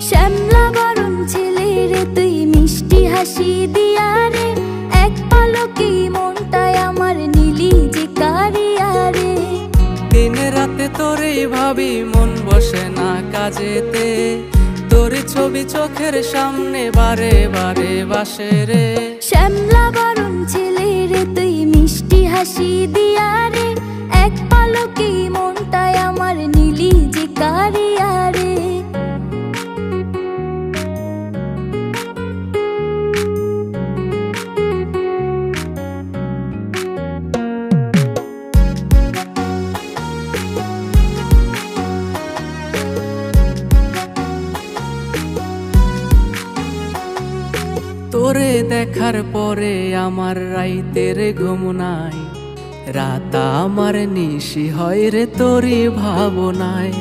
শ্যামলা বরণ ছেলে রে তুই মিষ্টি হাসি দিয়া রে, এক পলকে মনটায় আমার নীলি যে কারিয়া রে। দিন রাতে তোরে ভাবি মন বসে না কাজেতে, তোর ছবি চোখের সামনে বারে বারে বাসে রে। শ্যামলা বরণ ছেলে রে তুই মিষ্টি হাসি দিয়া রে, এক পলকে মনটায় আমার নীলি যে কারিয়া রে। তোরে দেখার পরে আমার রাইতের ঘুম নাই, রাত আমার নিশি হয় রে তোরই ভাবনায়।